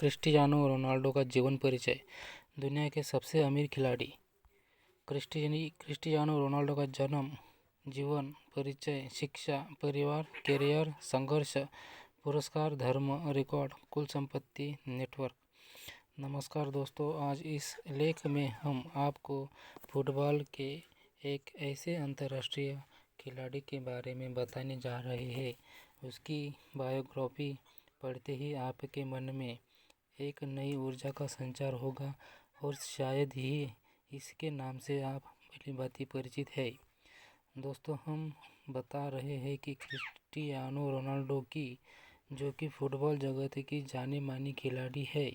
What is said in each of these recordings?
Cristiano Ronaldo का जीवन परिचय। दुनिया के सबसे अमीर खिलाड़ी क्रिस्टियानो रोनाल्डो का जन्म, जीवन, परिचय, शिक्षा, परिवार, कैरियर, संघर्ष, पुरस्कार, धर्म, रिकॉर्ड, कुल संपत्ति, नेटवर्क। नमस्कार दोस्तों, आज इस लेख में हम आपको फुटबॉल के एक ऐसे अंतर्राष्ट्रीय खिलाड़ी के बारे में बताने जा रहे हैं। उसकी बायोग्राफी पढ़ते ही आपके मन में एक नई ऊर्जा का संचार होगा और शायद ही इसके नाम से आप भली भांति परिचित है। दोस्तों, हम बता रहे हैं कि क्रिस्टियानो रोनाल्डो की, जो कि फुटबॉल जगत की जाने मानी खिलाड़ी है,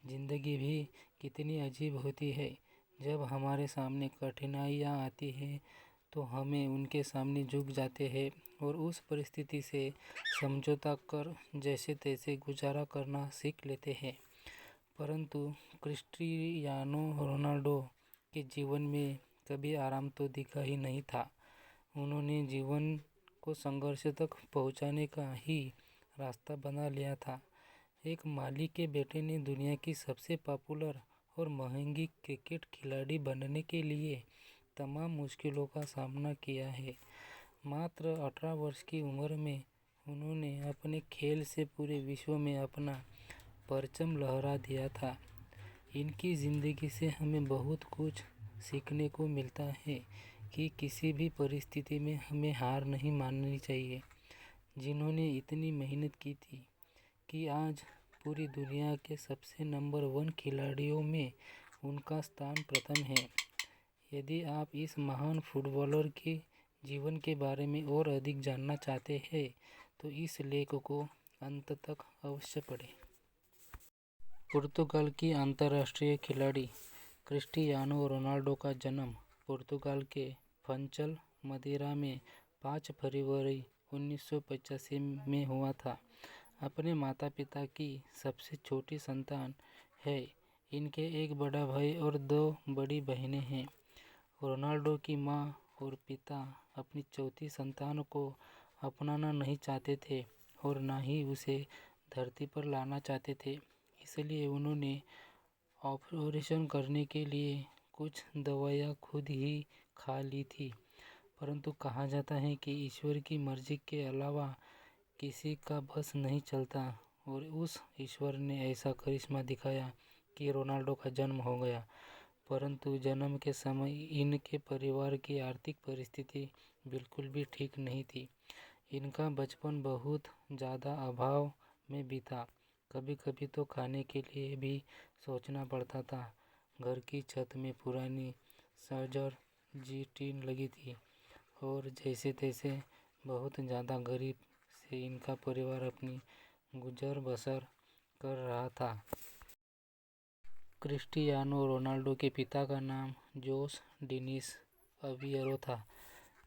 ज़िंदगी भी कितनी अजीब होती है। जब हमारे सामने कठिनाइयाँ आती हैं तो हमें उनके सामने झुक जाते हैं और उस परिस्थिति से समझौता कर जैसे तैसे गुजारा करना सीख लेते हैं। परंतु क्रिस्टियानो रोनाल्डो के जीवन में कभी आराम तो दिखा ही नहीं था। उन्होंने जीवन को संघर्ष तक पहुंचाने का ही रास्ता बना लिया था। एक माली के बेटे ने दुनिया की सबसे पॉपुलर और महंगी क्रिकेट खिलाड़ी बनने के लिए तमाम मुश्किलों का सामना किया है। मात्र 18 वर्ष की उम्र में उन्होंने अपने खेल से पूरे विश्व में अपना परचम लहरा दिया था। इनकी ज़िंदगी से हमें बहुत कुछ सीखने को मिलता है कि किसी भी परिस्थिति में हमें हार नहीं माननी चाहिए। जिन्होंने इतनी मेहनत की थी कि आज पूरी दुनिया के सबसे नंबर 1 खिलाड़ियों में उनका स्थान प्रथम है। यदि आप इस महान फुटबॉलर के जीवन के बारे में और अधिक जानना चाहते हैं तो इस लेख को अंत तक अवश्य पढ़ें। पुर्तगाल की अंतर्राष्ट्रीय खिलाड़ी क्रिस्टियानो रोनाल्डो का जन्म पुर्तगाल के फंचल, मदेरा में 5 फरवरी 1985 में हुआ था। अपने माता पिता की सबसे छोटी संतान है। इनके एक बड़ा भाई और 2 बड़ी बहनें हैं। रोनाल्डो की मां और पिता अपनी चौथी संतान को अपनाना नहीं चाहते थे और न ही उसे धरती पर लाना चाहते थे। इसलिए उन्होंने ऑपरेशन करने के लिए कुछ दवाइयाँ खुद ही खा ली थी। परंतु कहा जाता है कि ईश्वर की मर्जी के अलावा किसी का बस नहीं चलता और उस ईश्वर ने ऐसा करिश्मा दिखाया कि रोनाल्डो का जन्म हो गया। परंतु जन्म के समय इनके परिवार की आर्थिक परिस्थिति बिल्कुल भी ठीक नहीं थी। इनका बचपन बहुत ज़्यादा अभाव में बीता। कभी कभी तो खाने के लिए भी सोचना पड़ता था। घर की छत में पुरानी सर्जर जी टीन लगी थी और जैसे तैसे बहुत ज़्यादा गरीब से इनका परिवार अपनी गुजर बसर कर रहा था। क्रिस्टियानो रोनाल्डो के पिता का नाम जोस डेनिस अविएरो था,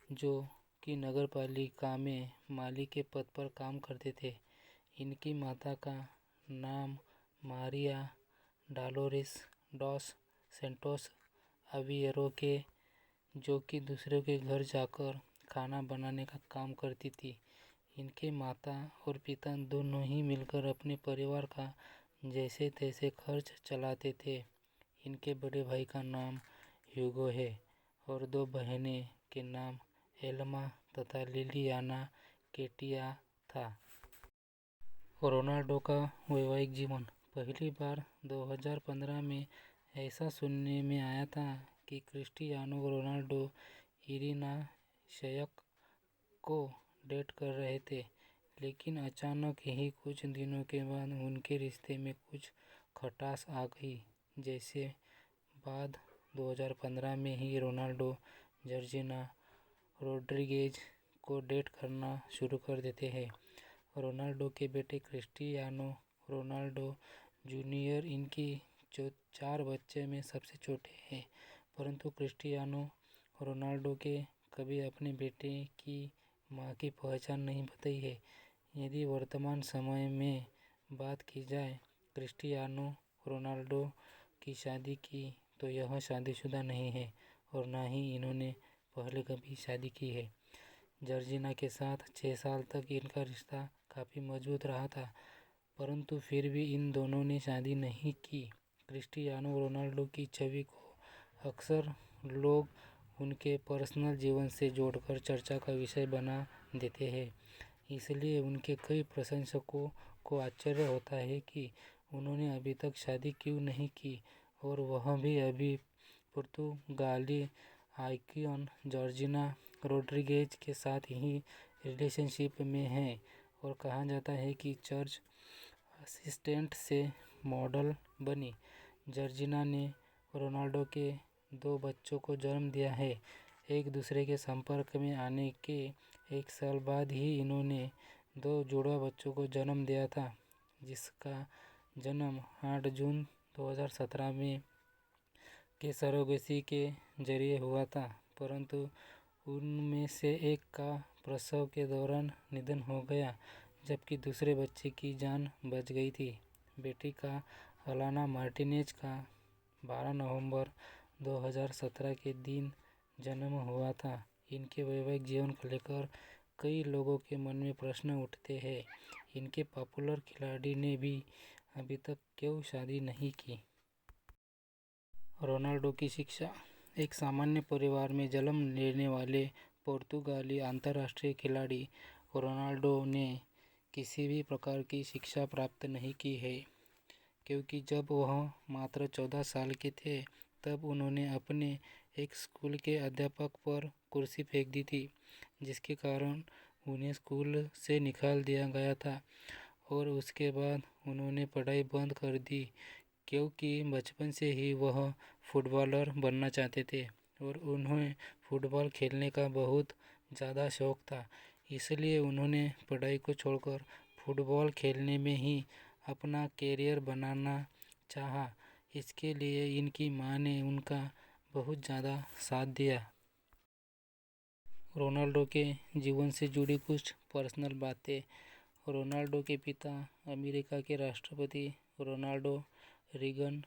जो कि नगर पालिका में माली के पद पर काम करते थे। इनकी माता का नाम मारिया डॉलोरेस डॉस सैंटोस अविएरो के, जो कि दूसरों के घर जाकर खाना बनाने का काम करती थी। इनके माता और पिता दोनों ही मिलकर अपने परिवार का जैसे तैसे खर्च चलाते थे। इनके बड़े भाई का नाम ह्यूगो है और 2 बहनें के नाम एल्मा तथा लिलियाना केटिया था। रोनाल्डो का वैवाहिक जीवन। पहली बार 2015 में ऐसा सुनने में आया था कि क्रिस्टियानो रोनाल्डो इरिना शैक को डेट कर रहे थे, लेकिन अचानक ही कुछ दिनों के बाद उनके रिश्ते में कुछ खटास आ गई। जैसे बाद 2015 में ही रोनाल्डो जॉर्जिना रोड्रिगेज को डेट करना शुरू कर देते हैं। रोनाल्डो के बेटे क्रिस्टियानो रोनाल्डो जूनियर इनकी 4 बच्चे में सबसे छोटे हैं। परंतु क्रिस्टियानो रोनाल्डो के कभी अपने बेटे की मां की पहचान नहीं बताई है। यदि वर्तमान समय में बात की जाए क्रिस्टियानो रोनाल्डो की शादी की, तो यह शादीशुदा नहीं है और न ही इन्होंने पहले कभी शादी की है। जॉर्जिना के साथ 6 साल तक इनका रिश्ता काफ़ी मजबूत रहा था, परंतु फिर भी इन दोनों ने शादी नहीं की। क्रिस्टियानो रोनाल्डो की छवि को अक्सर लोग उनके पर्सनल जीवन से जोड़कर चर्चा का विषय बना देते हैं। इसलिए उनके कई प्रशंसकों को आश्चर्य होता है कि उन्होंने अभी तक शादी क्यों नहीं की, और वह भी अभी पुर्तगाली आइकॉन जॉर्जिना रोड्रिगेज के साथ ही रिलेशनशिप में हैं। और कहा जाता है कि चर्च असिस्टेंट से मॉडल बनी जॉर्जिना ने रोनाल्डो के 2 बच्चों को जन्म दिया है। एक दूसरे के संपर्क में आने के 1 साल बाद ही इन्होंने 2 जुड़वा बच्चों को जन्म दिया था, जिसका जन्म 8 जून 2017 में के सरोगेसी के जरिए हुआ था, परंतु उनमें से एक का प्रसव के दौरान निधन हो गया, जबकि दूसरे बच्चे की जान बच गई थी। बेटी का अलाना मार्टिनेज का 12 नवंबर 2017 के दिन जन्म हुआ था। इनके वैवाहिक जीवन को लेकर कई लोगों के मन में प्रश्न उठते हैं। इनके पॉपुलर खिलाड़ी ने भी अभी तक क्यों शादी नहीं की। रोनाल्डो की शिक्षा। एक सामान्य परिवार में जन्म लेने वाले पुर्तगाली अंतर्राष्ट्रीय खिलाड़ी रोनाल्डो ने किसी भी प्रकार की शिक्षा प्राप्त नहीं की है, क्योंकि जब वह मात्र 14 साल के थे तब उन्होंने अपने एक स्कूल के अध्यापक पर कुर्सी फेंक दी थी, जिसके कारण उन्हें स्कूल से निकाल दिया गया था। और उसके बाद उन्होंने पढ़ाई बंद कर दी, क्योंकि बचपन से ही वह फुटबॉलर बनना चाहते थे और उन्हें फुटबॉल खेलने का बहुत ज़्यादा शौक था। इसलिए उन्होंने पढ़ाई को छोड़कर फुटबॉल खेलने में ही अपना कैरियर बनाना चाहा। इसके लिए इनकी मां ने उनका बहुत ज़्यादा साथ दिया। रोनाल्डो के जीवन से जुड़ी कुछ पर्सनल बातें। रोनाल्डो के पिता अमेरिका के राष्ट्रपति रोनाल्डो रीगन,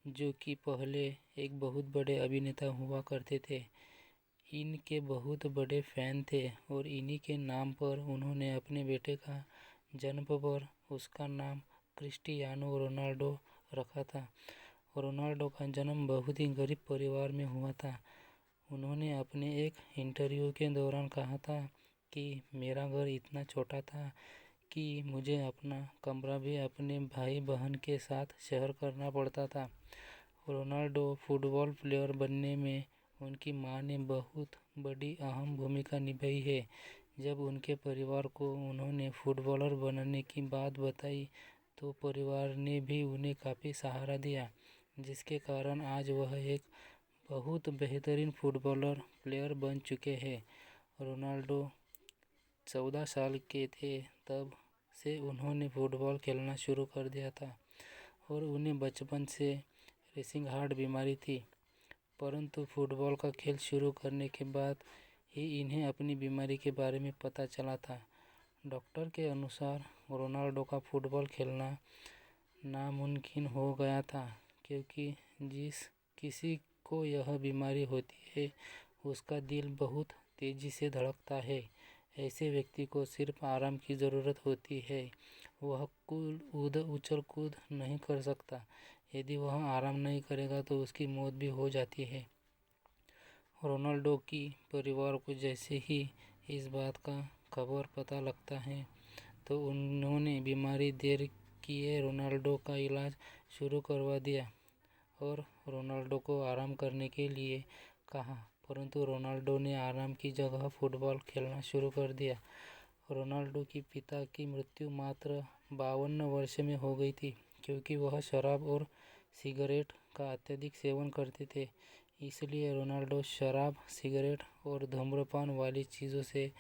जो कि पहले एक बहुत बड़े अभिनेता हुआ करते थे, इनके बहुत बड़े फैन थे और इन्हीं के नाम पर उन्होंने अपने बेटे का जन्म पर उसका नाम क्रिस्टियानो रोनाल्डो रखा था। रोनाल्डो का जन्म बहुत ही गरीब परिवार में हुआ था। उन्होंने अपने एक इंटरव्यू के दौरान कहा था कि मेरा घर इतना छोटा था कि मुझे अपना कमरा भी अपने भाई बहन के साथ शेयर करना पड़ता था। रोनाल्डो फुटबॉल प्लेयर बनने में उनकी मां ने बहुत बड़ी अहम भूमिका निभाई है। जब उनके परिवार को उन्होंने फुटबॉलर बनने की बात बताई तो परिवार ने भी उन्हें काफ़ी सहारा दिया, जिसके कारण आज वह एक बहुत बेहतरीन फुटबॉलर प्लेयर बन चुके हैं। रोनाल्डो 14 साल के थे तब से उन्होंने फुटबॉल खेलना शुरू कर दिया था और उन्हें बचपन से रेसिंग हार्ट बीमारी थी, परंतु फुटबॉल का खेल शुरू करने के बाद ही इन्हें अपनी बीमारी के बारे में पता चला था। डॉक्टर के अनुसार रोनाल्डो का फुटबॉल खेलना नामुमकिन हो गया था, क्योंकि जिस किसी को यह बीमारी होती है उसका दिल बहुत तेज़ी से धड़कता है। ऐसे व्यक्ति को सिर्फ आराम की ज़रूरत होती है, वह उछल कूद नहीं कर सकता। यदि वह आराम नहीं करेगा तो उसकी मौत भी हो जाती है। रोनाल्डो की परिवार को जैसे ही इस बात का खबर पता लगता है तो उन्होंने बीमारी देर किए रोनाल्डो का इलाज शुरू करवा दिया और रोनाल्डो को आराम करने के लिए कहा, परंतु रोनाल्डो ने आराम की जगह फुटबॉल खेलना शुरू कर दिया। रोनाल्डो की पिता की मृत्यु मात्र 52 वर्ष में हो गई थी, क्योंकि वह शराब और सिगरेट का अत्यधिक सेवन करते थे। इसलिए रोनाल्डो शराब, सिगरेट और धूम्रपान वाली चीज़ों से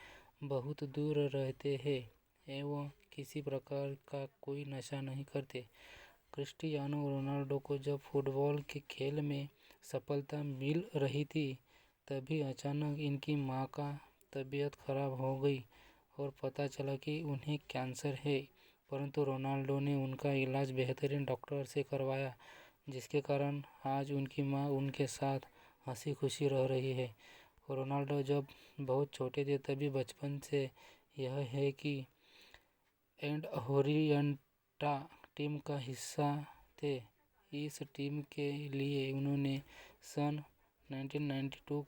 बहुत दूर रहते हैं एवं किसी प्रकार का कोई नशा नहीं करते। क्रिस्टियानो रोनाल्डो को जब फुटबॉल के खेल में सफलता मिल रही थी तभी अचानक इनकी मां का तबीयत खराब हो गई और पता चला कि उन्हें कैंसर है, परंतु रोनाल्डो ने उनका इलाज बेहतरीन डॉक्टर से करवाया, जिसके कारण आज उनकी मां उनके साथ हंसी खुशी रह रही है। रोनाल्डो जब बहुत छोटे थे तभी बचपन से यह है कि एंड ओरिएंटल बेटा टीम का हिस्सा थे। इस टीम के लिए उन्होंने सन 1992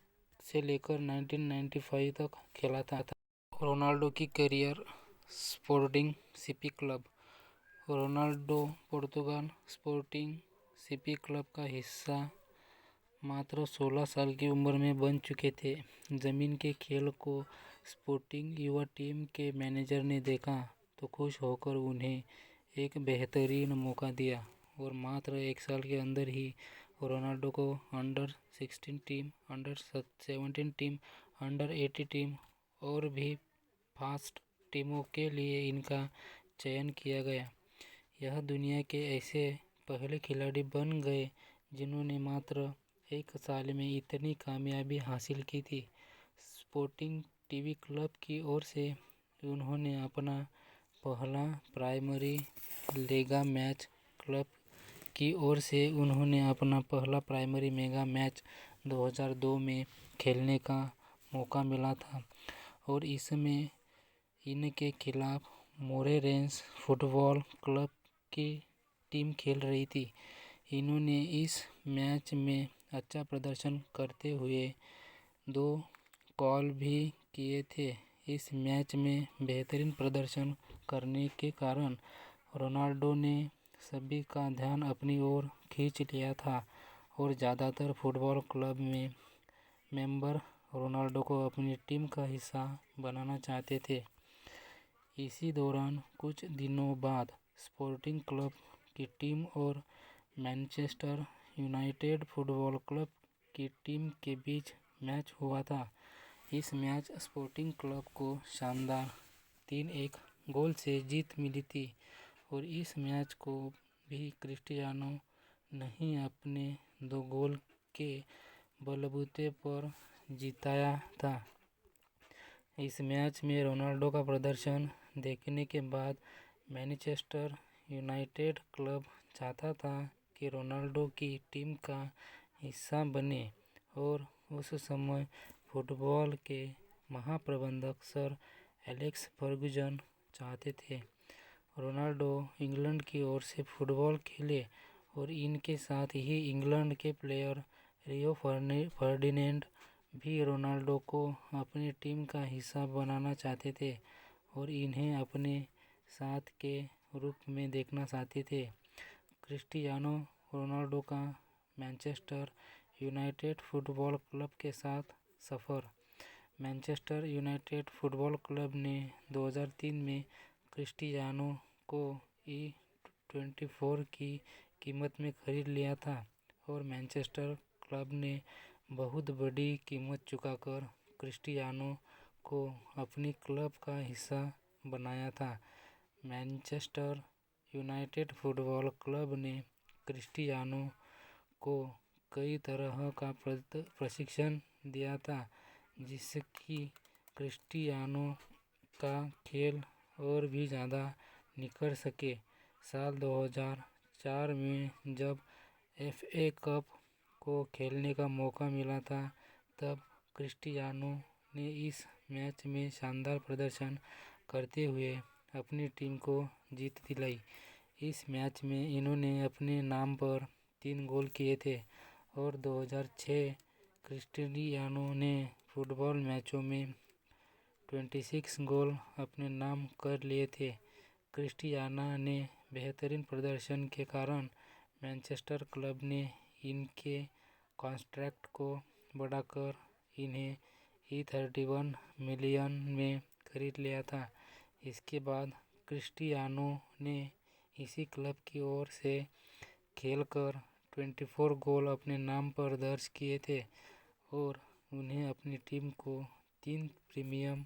से लेकर 1995 तक खेला था। रोनाल्डो की career. Sporting CP club. Ronaldo पुर्तगाल स्पोर्टिंग सीपी क्लब का हिस्सा मात्र 16 साल की उम्र में बन चुके थे। जमीन के खेल को स्पोर्टिंग युवा टीम के मैनेजर ने देखा तो खुश होकर उन्हें एक बेहतरीन मौका दिया और मात्र 1 साल के अंदर ही रोनाल्डो को under 16 team, under 17 team, under 18 team और भी फास्ट टीमों के लिए इनका चयन किया गया। यह दुनिया के ऐसे पहले खिलाड़ी बन गए जिन्होंने मात्र 1 साल में इतनी कामयाबी हासिल की थी। स्पोर्टिंग टीवी क्लब की ओर से उन्होंने अपना पहला प्राइमरी लीगा मैच क्लब की ओर से उन्होंने अपना पहला प्राइमरी मेगा मैच 2002 में खेलने का मौका मिला था और इसमें इनके खिलाफ मोरेरेंस फुटबॉल क्लब की टीम खेल रही थी। इन्होंने इस मैच में अच्छा प्रदर्शन करते हुए 2 गोल भी किए थे। इस मैच में बेहतरीन प्रदर्शन करने के कारण रोनाल्डो ने सभी का ध्यान अपनी ओर खींच लिया था और ज़्यादातर फुटबॉल क्लब में मेंबर रोनाल्डो को अपनी टीम का हिस्सा बनाना चाहते थे। इसी दौरान कुछ दिनों बाद स्पोर्टिंग क्लब की टीम और मैनचेस्टर यूनाइटेड फुटबॉल क्लब की टीम के बीच मैच हुआ था। इस मैच स्पोर्टिंग क्लब को शानदार 3-1 गोल से जीत मिली थी और इस मैच को भी क्रिस्टियानो ने अपने 2 गोल के बलबूते पर जिताया था। इस मैच में रोनाल्डो का प्रदर्शन देखने के बाद मैनचेस्टर यूनाइटेड क्लब चाहता था कि रोनाल्डो की टीम का हिस्सा बने और उस समय फुटबॉल के महाप्रबंधक सर एलेक्स फर्गुसन चाहते थे रोनाल्डो इंग्लैंड की ओर से फुटबॉल खेले और इनके साथ ही इंग्लैंड के प्लेयर रियो फर्डिनैंड भी रोनाल्डो को अपनी टीम का हिस्सा बनाना चाहते थे और इन्हें अपने साथ के रूप में देखना चाहते थे। क्रिस्टियानो रोनाल्डो का मैनचेस्टर यूनाइटेड फुटबॉल क्लब के साथ सफ़र। मैनचेस्टर यूनाइटेड फुटबॉल क्लब ने 2003 में क्रिस्टियानो को E24 की कीमत में खरीद लिया था और मैनचेस्टर क्लब ने बहुत बड़ी कीमत चुकाकर क्रिस्टियानो को अपनी क्लब का हिस्सा बनाया था। मैनचेस्टर यूनाइटेड फुटबॉल क्लब ने क्रिस्टियानो को कई तरह का प्रशिक्षण दिया था जिससे क्रिस्टियानो का खेल और भी ज़्यादा निखर सके। साल 2004 में जब FA कप को खेलने का मौका मिला था तब क्रिस्टियानो ने इस मैच में शानदार प्रदर्शन करते हुए अपनी टीम को जीत दिलाई। इस मैच में इन्होंने अपने नाम पर 3 गोल किए थे और 2006 क्रिस्टियानो ने फुटबॉल मैचों में 26 गोल अपने नाम कर लिए थे। क्रिस्टियानो ने बेहतरीन प्रदर्शन के कारण मैनचेस्टर क्लब ने इनके कॉन्ट्रैक्ट को बढ़ाकर इन्हें E31 मिलियन में खरीद लिया था। इसके बाद क्रिस्टियानो ने इसी क्लब की ओर से खेलकर 24 गोल अपने नाम पर दर्ज किए थे और उन्हें अपनी टीम को 3 प्रीमियर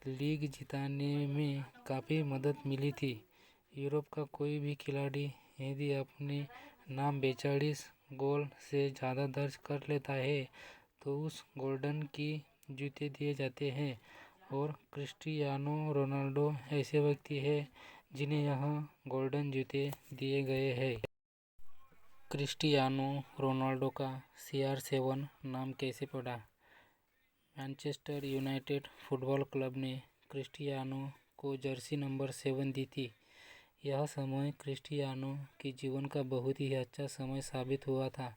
लीग जिताने में काफ़ी मदद मिली थी। यूरोप का कोई भी खिलाड़ी यदि अपने नाम 42 गोल से ज़्यादा दर्ज कर लेता है तो उस गोल्डन की जूते दिए जाते हैं और क्रिस्टियानो रोनाल्डो ऐसे व्यक्ति हैं जिन्हें यहाँ गोल्डन जूते दिए गए हैं। क्रिस्टियानो रोनाल्डो का CR7 नाम कैसे पड़ा? मैनचेस्टर यूनाइटेड फुटबॉल क्लब ने क्रिस्टियानो को जर्सी नंबर 7 दी थी। यह समय क्रिस्टियानो के जीवन का बहुत ही अच्छा समय साबित हुआ था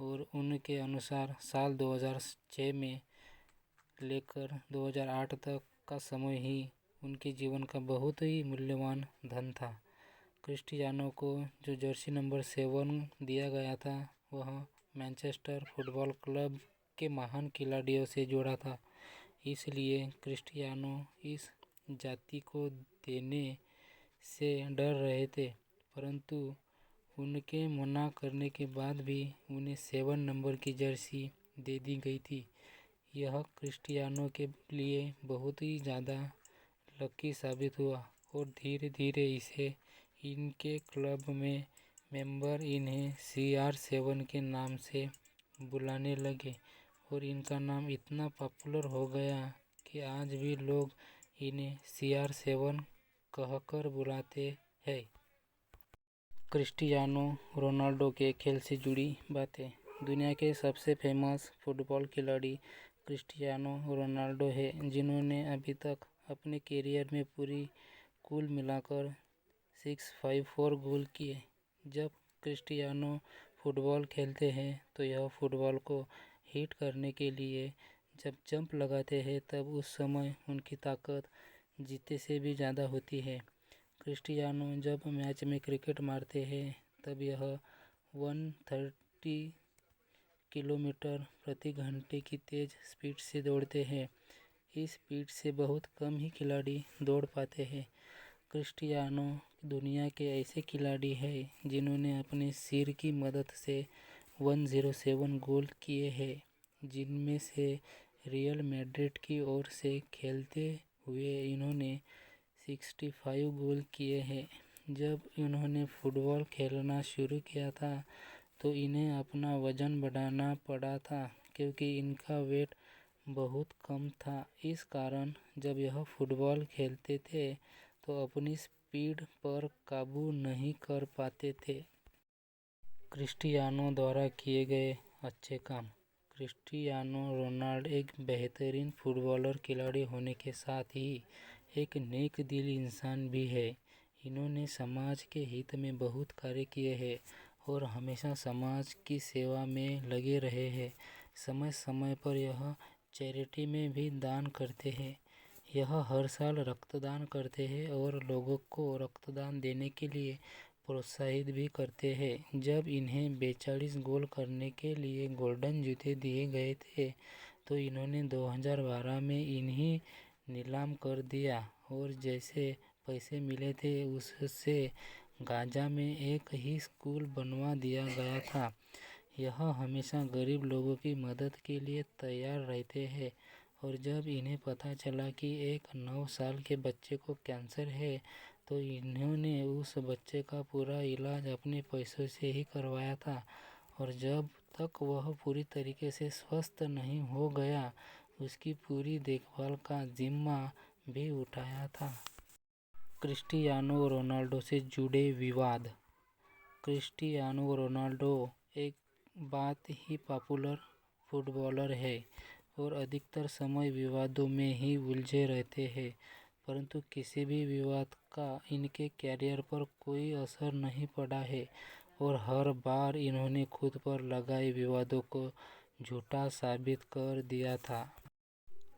और उनके अनुसार साल 2006 में लेकर 2008 तक का समय ही उनके जीवन का बहुत ही मूल्यवान धन था। क्रिस्टियानो को जो जर्सी नंबर 7 दिया गया था वह मैनचेस्टर फुटबॉल क्लब के महान खिलाड़ियों से जुड़ा था, इसलिए क्रिस्टियानो इस जाति को देने से डर रहे थे, परंतु उनके मना करने के बाद भी उन्हें 7 नंबर की जर्सी दे दी गई थी। यह क्रिस्टियानो के लिए बहुत ही ज़्यादा लकी साबित हुआ और धीरे धीरे इसे इनके क्लब में मेंबर इन्हें CR7 के नाम से बुलाने लगे और इनका नाम इतना पॉपुलर हो गया कि आज भी लोग इन्हें CR7 कहकर बुलाते हैं। क्रिस्टियानो रोनाल्डो के खेल से जुड़ी बातें। दुनिया के सबसे फेमस फुटबॉल खिलाड़ी क्रिस्टियानो रोनाल्डो है, जिन्होंने अभी तक अपने करियर में पूरी कुल मिलाकर 654 गोल किए। जब क्रिस्टियानो फुटबॉल खेलते हैं तो यह फुटबॉल को हिट करने के लिए जब जंप लगाते हैं तब उस समय उनकी ताकत जीते से भी ज़्यादा होती है। क्रिस्टियानो जब मैच में क्रिकेट मारते हैं तब यह 130 किलोमीटर प्रति घंटे की तेज़ स्पीड से दौड़ते हैं। इस स्पीड से बहुत कम ही खिलाड़ी दौड़ पाते हैं। क्रिस्टियानो दुनिया के ऐसे खिलाड़ी हैं जिन्होंने अपने सिर की मदद से 107 गोल किए हैं, जिनमें से रियल मैड्रिड की ओर से खेलते हुए इन्होंने 65 गोल किए हैं। जब इन्होंने फुटबॉल खेलना शुरू किया था तो इन्हें अपना वजन बढ़ाना पड़ा था क्योंकि इनका वेट बहुत कम था। इस कारण जब यह फुटबॉल खेलते थे तो अपनी स्पीड पर काबू नहीं कर पाते थे। क्रिस्टियानो द्वारा किए गए अच्छे काम। क्रिस्टियानो रोनाल्डो एक बेहतरीन फुटबॉलर खिलाड़ी होने के साथ ही एक नेक दिल इंसान भी है। इन्होंने समाज के हित में बहुत कार्य किए हैं और हमेशा समाज की सेवा में लगे रहे हैं। समय समय पर यह चैरिटी में भी दान करते हैं। यह हर साल रक्तदान करते हैं और लोगों को रक्तदान देने के लिए प्रोत्साहित भी करते हैं। जब इन्हें 42 गोल करने के लिए गोल्डन जूते दिए गए थे तो इन्होंने 2012 में इन्हें नीलाम कर दिया और जैसे पैसे मिले थे उससे गाजा में एक ही स्कूल बनवा दिया गया था। यह हमेशा गरीब लोगों की मदद के लिए तैयार रहते हैं और जब इन्हें पता चला कि एक 9 साल के बच्चे को कैंसर है तो इन्होंने उस बच्चे का पूरा इलाज अपने पैसों से ही करवाया था और जब तक वह पूरी तरीके से स्वस्थ नहीं हो गया उसकी पूरी देखभाल का जिम्मा भी उठाया था। क्रिस्टियानो रोनाल्डो से जुड़े विवाद। क्रिस्टियानो रोनाल्डो एक बहुत ही पॉपुलर फुटबॉलर है और अधिकतर समय विवादों में ही उलझे रहते हैं, परंतु किसी भी विवाद का इनके कैरियर पर कोई असर नहीं पड़ा है और हर बार इन्होंने खुद पर लगाए विवादों को झूठा साबित कर दिया था।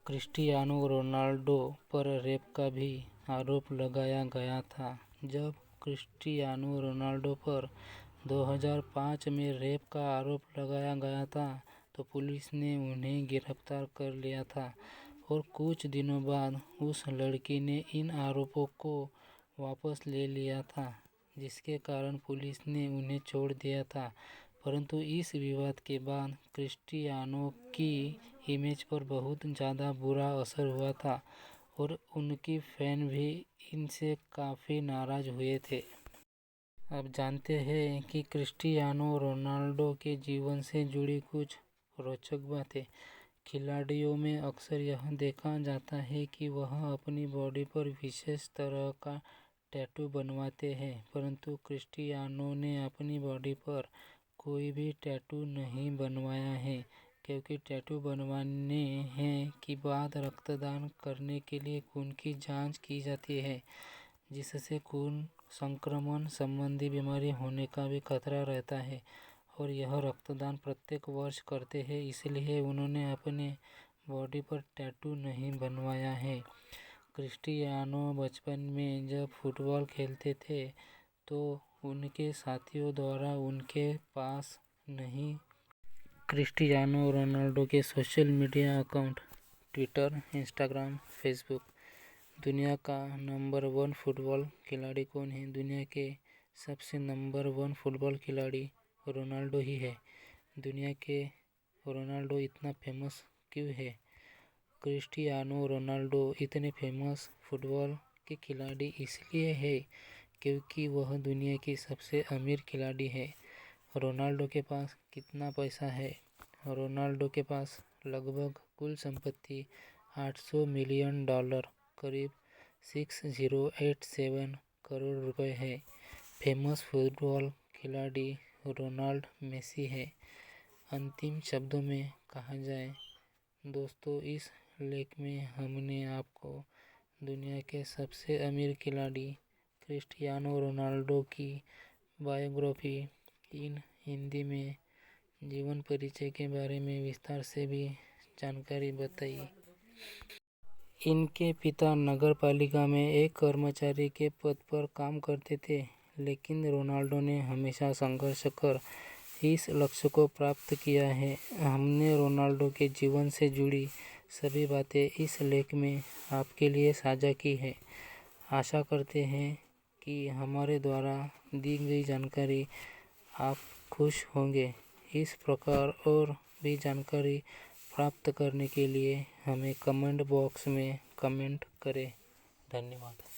क्रिस्टियानो रोनाल्डो पर रेप का भी आरोप लगाया गया था। जब क्रिस्टियानो रोनाल्डो पर 2005 में रेप का आरोप लगाया गया था तो पुलिस ने उन्हें गिरफ्तार कर लिया था और कुछ दिनों बाद उस लड़की ने इन आरोपों को वापस ले लिया था, जिसके कारण पुलिस ने उन्हें छोड़ दिया था। परंतु इस विवाद के बाद क्रिस्टियानो की इमेज पर बहुत ज़्यादा बुरा असर हुआ था और उनकी फैन भी इनसे काफ़ी नाराज़ हुए थे। अब जानते हैं कि क्रिस्टियानो रोनाल्डो के जीवन से जुड़ी कुछ रोचक बातें। खिलाड़ियों में अक्सर यह देखा जाता है कि वह अपनी बॉडी पर विशेष तरह का टैटू बनवाते हैं, परंतु क्रिस्टियानो ने अपनी बॉडी पर कोई भी टैटू नहीं बनवाया है क्योंकि टैटू बनवाने हैं कि बाद रक्तदान करने के लिए खून की जांच की जाती है, जिससे खून संक्रमण संबंधी बीमारी होने का भी खतरा रहता है और यह रक्तदान प्रत्येक वर्ष करते हैं, इसलिए उन्होंने अपने बॉडी पर टैटू नहीं बनवाया है। क्रिस्टियानो बचपन में जब फुटबॉल खेलते थे तो उनके साथियों द्वारा उनके पास नहीं। क्रिस्टियानो रोनाल्डो के social media account Twitter, Instagram, Facebook. दुनिया का नंबर 1 फुटबॉल खिलाड़ी कौन है? दुनिया के सबसे नंबर 1 फुटबॉल खिलाड़ी रोनाल्डो ही है। दुनिया के रोनाल्डो इतना फेमस क्यों है? क्रिस्टियानो रोनाल्डो इतने फेमस फुटबॉल के खिलाड़ी इसलिए है क्योंकि वह दुनिया की सबसे अमीर खिलाड़ी है। रोनाल्डो के पास कितना पैसा है? रोनाल्डो के पास लगभग कुल संपत्ति $800 मिलियन करीब 6087 करोड़ रुपए है। फेमस फुटबॉल खिलाड़ी रोनाल्ड मेसी है। अंतिम शब्दों में कहा जाए दोस्तों, इस लेख में हमने आपको दुनिया के सबसे अमीर खिलाड़ी क्रिस्टियानो रोनाल्डो की बायोग्राफी इन हिंदी में जीवन परिचय के बारे में विस्तार से भी जानकारी बताई। इनके पिता नगर पालिका में एक कर्मचारी के पद पर काम करते थे, लेकिन रोनाल्डो ने हमेशा संघर्ष कर इस लक्ष्य को प्राप्त किया है। हमने रोनाल्डो के जीवन से जुड़ी सभी बातें इस लेख में आपके लिए साझा की है। आशा करते हैं कि हमारे द्वारा दी गई जानकारी आप खुश होंगे। इस प्रकार और भी जानकारी प्राप्त करने के लिए हमें कमेंट बॉक्स में कमेंट करें। धन्यवाद।